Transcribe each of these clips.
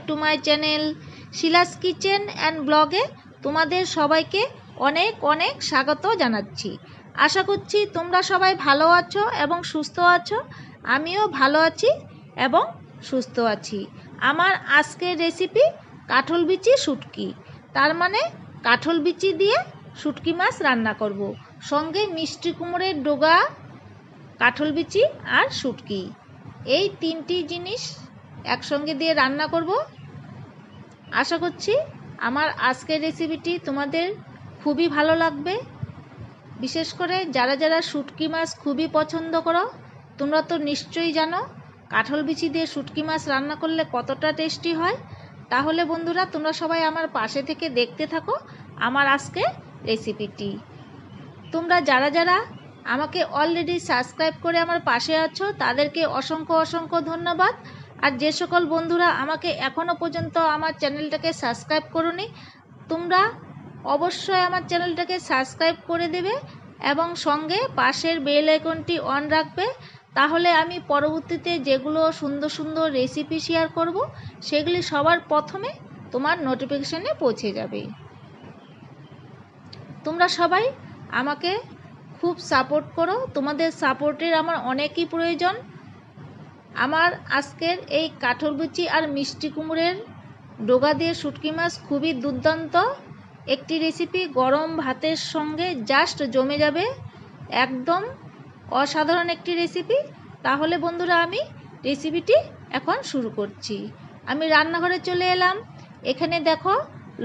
To my channel Shila's kitchen and ব্লগে তোমাদের সবাইকে অনেক অনেক স্বাগত জানাচ্ছি। আশা করছি তোমরা সবাই ভালো আছো এবং সুস্থ আছো। আমিও ভালো আছি এবং সুস্থ আছি। আমার আজকের রেসিপি কাঠল বিচি শুটকি, তার মানে কাঠল বিচি দিয়ে শুটকি মাছ রান্না করব। সঙ্গে মিষ্টি কুমড়োর ডগা, কাঠল বিচি আর শুটকি, এই তিনটি জিনিস একসঙ্গে দিয়ে রান্না করব। আশা করছি আমার আজকের রেসিপিটি তোমাদের খুবই ভালো লাগবে। বিশেষ করে যারা যারা শুটকি মাছ খুবই পছন্দ করো, তোমরা তো নিশ্চয়ই জানো কাঠল বিচি দিয়ে শুটকি মাছ রান্না করলে কতটা টেস্টি হয়। তাহলে বন্ধুরা, তোমরা সবাই আমার পাশে থেকে দেখতে থাকো আমার আজকের রেসিপিটি। তোমরা যারা যারা আমাকে অলরেডি সাবস্ক্রাইব করে আমার পাশে আছো তাদেরকে অসংখ্য অসংখ্য ধন্যবাদ। আর যে সকল বন্ধুরা আমাকে এখনও পর্যন্ত আমার চ্যানেলটাকে সাবস্ক্রাইব করোনি, তোমরা অবশ্যই আমার চ্যানেলটাকে সাবস্ক্রাইব করে দেবে এবং সঙ্গে পাশের বেল আইকনটি অন রাখবে। তাহলে আমি পরবর্তীতে যেগুলো সুন্দর সুন্দর রেসিপি শেয়ার করব সেগুলি সবার প্রথমে তোমার নোটিফিকেশনে পৌঁছে যাবে। তোমরা সবাই আমাকে খুব সাপোর্ট করো, তোমাদের সাপোর্টের আমার অনেকই প্রয়োজন। আমার আজকের এই কাঠল বিচি আর মিষ্টি কুমড়োর ডগা দিয়ে শুটকি মাছ খুবই দুর্দান্ত একটি রেসিপি, গরম ভাতের সঙ্গে জাস্ট জমে যাবে, একদম অসাধারণ একটি রেসিপি। তাহলে বন্ধুরা, আমি রেসিপিটি এখন শুরু করছি। আমি রান্নাঘরে চলে এলাম। এখানে দেখো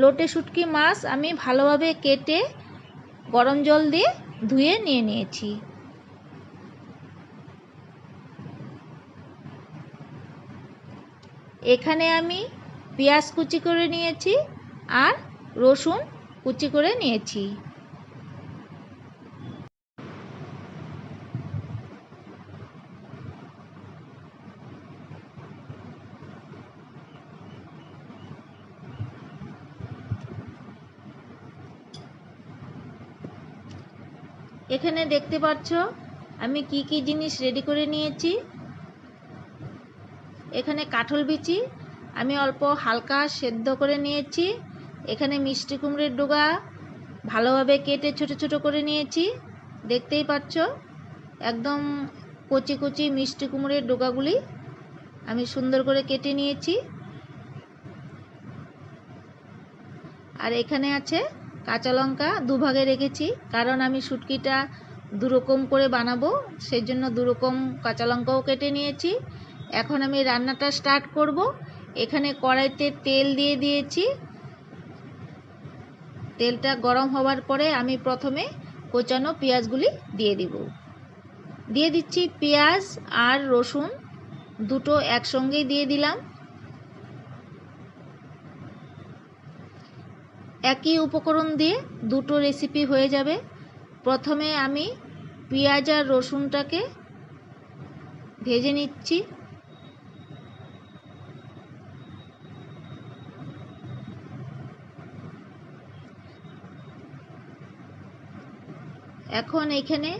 লোটে শুটকি মাছ আমি ভালোভাবে কেটে গরম জল দিয়ে ধুয়ে নিয়ে নিয়েছি। এখানে আমি পেঁয়াজ কুচি করে নিয়েছি আর রসুন কুচি করে নিয়েছি। এখানে দেখতে পাচ্ছ আমি কি কি জিনিস রেডি করে নিয়েছি। এখানে কাঠল বিচি আমি অল্প হালকা সেদ্ধ করে নিয়েছি। এখানে মিষ্টি কুমড়োর ডগা ভালোভাবে কেটে ছোট ছোট করে নিয়েছি, দেখতেই পাচ্ছ একদম কচি কচি মিষ্টি কুমড়োর ডগাগুলি আমি সুন্দর করে কেটে নিয়েছি। আর এখানে আছে কাঁচা লঙ্কা, দুভাগে রেখেছি, কারণ আমি শুটকিটা দুরকম করে বানাবো, সেই জন্য দুরকম কাঁচা লঙ্কাও কেটে নিয়েছি। এখন আমি রান্নাটা স্টার্ট করব। এখানে কড়াইতে তেল দিয়ে দিয়েছি। তেলটা গরম হওয়ার পরে আমি প্রথমে কোচানো পেঁয়াজগুলি দিয়ে দিচ্ছি। পেঁয়াজ আর রসুন দুটো একসঙ্গেই দিয়ে দিলাম। একই উপকরণ দিয়ে দুটো রেসিপি হয়ে যাবে। প্রথমে আমি পেঁয়াজ আর রসুনটাকে ভেজে নিচ্ছি। এখন এখানে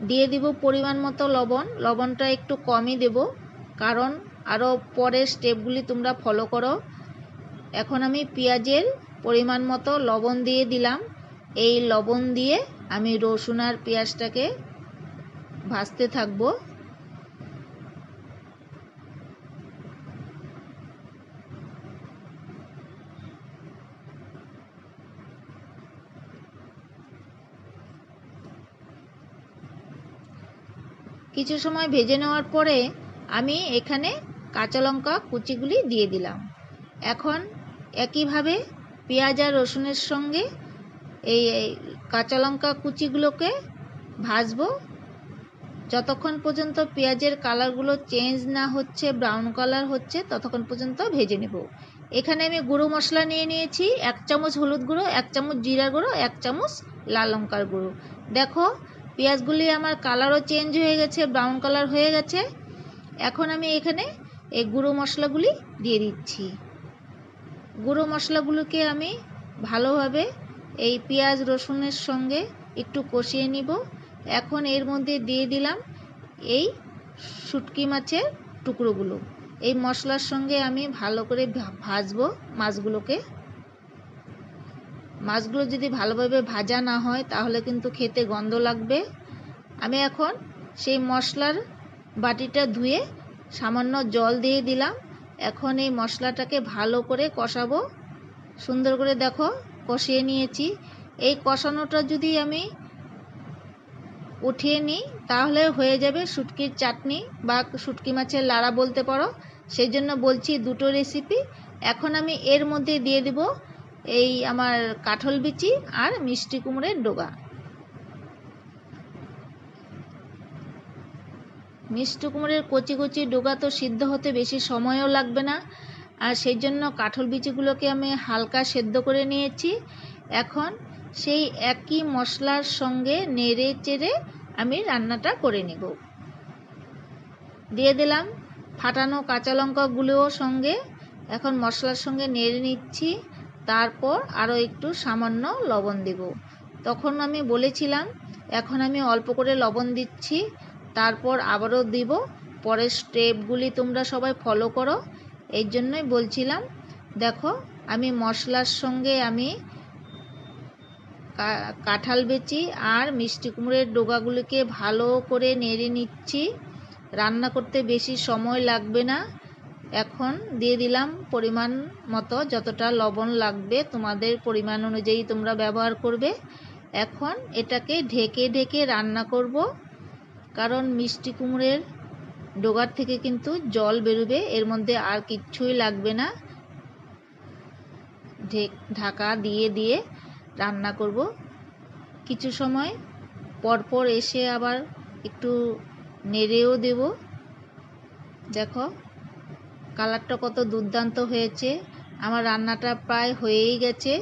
দিয়ে দিব পরিমাণ মতো লবণ। লবণটা একটু কমই দেব, কারণ আরও পরের স্টেপগুলি তোমরা ফলো করো। এখন আমি পেঁয়াজের পরিমাণ মতো লবণ দিয়ে দিলাম। এই লবণ দিয়ে আমি রসুন আর পেঁয়াজটাকে ভাজতে থাকবো। কিছু সময় ভেজে নেওয়ার পরে আমি এখানে কাঁচা লঙ্কা কুচিগুলি দিয়ে দিলাম। এখন একইভাবে পেঁয়াজ আর রসুনের সঙ্গে এই কাঁচা লঙ্কা কুচিগুলোকে ভাজবো যতক্ষণ পর্যন্ত পেঁয়াজের কালারগুলো চেঞ্জ না হচ্ছে, ব্রাউন কালার হচ্ছে, ততক্ষণ পর্যন্ত ভেজে নেব। এখানে আমি গুঁড়ো মশলা নিয়ে নিয়েছি, 1 চামচ হলুদ গুঁড়ো, 1 চামচ জিরার গুঁড়ো, 1 চামচ লাল লঙ্কার গুঁড়ো। দেখো পেঁয়াজগুলি আমার কালারও চেঞ্জ হয়ে গেছে, ব্রাউন কালার হয়ে গেছে। এখন আমি এখানে এই গুঁড়ো মশলাগুলি দিয়ে দিচ্ছি। গুঁড়ো মশলাগুলোকে আমি ভালোভাবে এই পেঁয়াজ রসুনের সঙ্গে একটু কষিয়ে নিব। এখন এর মধ্যে দিয়ে দিলাম এই শুটকি মাছের টুকরোগুলো। এই মশলার সঙ্গে আমি ভালো করে ভাজবো মাছগুলোকে। মাছগুলো যদি ভালোভাবে ভাজা না হয় তাহলে কিন্তু খেতে গন্ধ লাগবে। আমি এখন সেই মশলার বাটিটা ধুয়ে সামান্য জল দিয়ে দিলাম। এখন এই মশলাটাকে ভালো করে কষাবো। সুন্দর করে দেখো কষিয়ে নিয়েছি। এই কষানোটা যদি আমি উঠিয়ে নিই তাহলে হয়ে যাবে শুটকির চাটনি বা শুটকি মাছের লাড়া বলতে পারো। সেই জন্য বলছি দুটো রেসিপি। এখন আমি এর মধ্যে দিয়ে দেব এই আমার কাঁঠাল বিচি আর মিষ্টি কুমড়ের ডগা। মিষ্টি কুমড়ের কচি কচি ডগা তো সিদ্ধ হতে বেশি সময়ও লাগবে না, আর সেই জন্য কাঁঠাল বিচিগুলোকে আমি হালকা সেদ্ধ করে নিয়েছি। এখন সেই একই মশলার সঙ্গে নেড়ে চেড়ে আমি রান্নাটা করে নেব। দিয়ে দিলাম ফাটানো কাঁচা লঙ্কাগুলোও সঙ্গে। এখন মশলার সঙ্গে নেড়ে নিচ্ছি। তারপর আরও একটু সামান্য লবণ দেব। তখন আমি বলেছিলাম এখন আমি অল্প করে লবণ দিচ্ছি, তারপর আবারও দিব। পরের স্টেপগুলি তোমরা সবাই ফলো করো, এই জন্যই বলছিলাম। দেখো আমি মশলার সঙ্গে আমি কাঁঠাল বিচি আর মিষ্টি কুমড়ের ডগাগুলিকে ভালো করে নেড়ে নিচ্ছি। রান্না করতে বেশি সময় লাগবে না। এখন দিয়ে দিলাম পরিমাণ মতো, যতটা লবণ লাগবে তোমাদের পরিমাণ অনুযায়ী তোমরা ব্যবহার করবে। এখন এটাকে ঢেকে ঢেকে রান্না করব, কারণ মিষ্টি কুমড়ের ডগার থেকে কিন্তু জল বেরোবে, এর মধ্যে আর কিচ্ছুই লাগবে না। ঢাকা দিয়ে দিয়ে রান্না করব। কিছু সময় পরপর এসে আবার একটু নেড়েও দেব। দেখো কালারটা কত দুর্দান্ত হয়েছে। আমার রান্নাটা প্রায় হয়েই গেছে।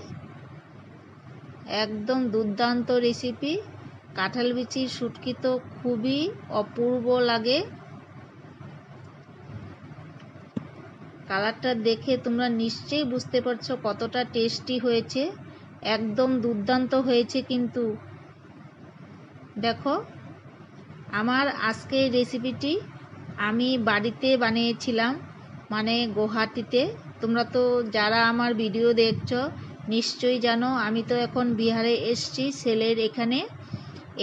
একদম দুর্দান্ত রেসিপি। কাঁঠাল বিচির শুটকি তো খুবই অপূর্ব লাগে। কালারটা দেখে তোমরা নিশ্চয়ই বুঝতে পারছো কতটা টেস্টি হয়েছে। একদম দুর্দান্ত হয়েছে। কিন্তু দেখো আমার আজকের রেসিপিটি আমি বাড়িতে বানিয়েছিলাম, মানে গুয়াহাটিতে। তোমরা তো যারা আমার ভিডিও দেখছো নিশ্চয়ই জানো আমি তো এখন বিহারে এসছি সেলের এখানে।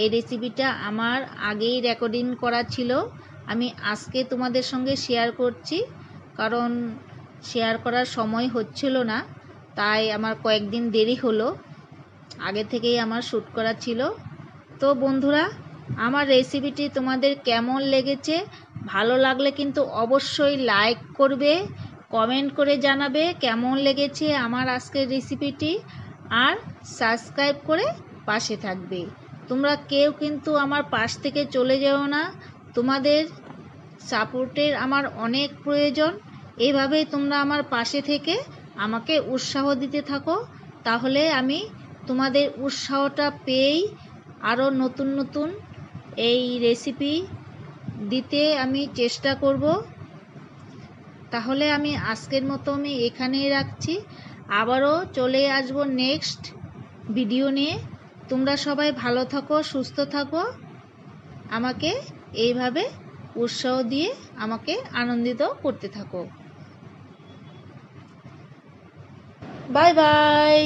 এই রেসিপিটা আমার আগেই রেকর্ডিং করা ছিল, আমি আজকে তোমাদের সঙ্গে শেয়ার করছি, কারণ শেয়ার করার সময় হচ্ছিল না, তাই আমার কয়েকদিন দেরি হলো। আগে থেকেই আমার শ্যুট করা ছিল। তো বন্ধুরা আমার রেসিপিটি তোমাদের কেমন লেগেছে? ভালো লাগলে কিন্তু অবশ্যই লাইক করবে, কমেন্ট করে জানাবে কেমন লেগেছে আমার আজকের রেসিপিটি, আর সাবস্ক্রাইব করে পাশে থাকবে। তোমরা কেউ কিন্তু আমার পাশ থেকে চলে যেও না, তোমাদের সাপোর্টের আমার অনেক প্রয়োজন। এভাবেই তোমরা আমার পাশে থেকে আমাকে উৎসাহ দিতে থাকো, তাহলে আমি তোমাদের উৎসাহটা পেয়েই আরও নতুন নতুন এই রেসিপি দিতে আমি চেষ্টা করব। তাহলে আমি আজকের মতো আমি এখানেই রাখছি। আবারও চলে আসব নেক্সট ভিডিও নিয়ে। তোমরা সবাই ভালো থাকো, সুস্থ থাকো, আমাকে এইভাবে উৎসাহ দিয়ে আমাকে আনন্দিত করতে থাকো। Bye bye.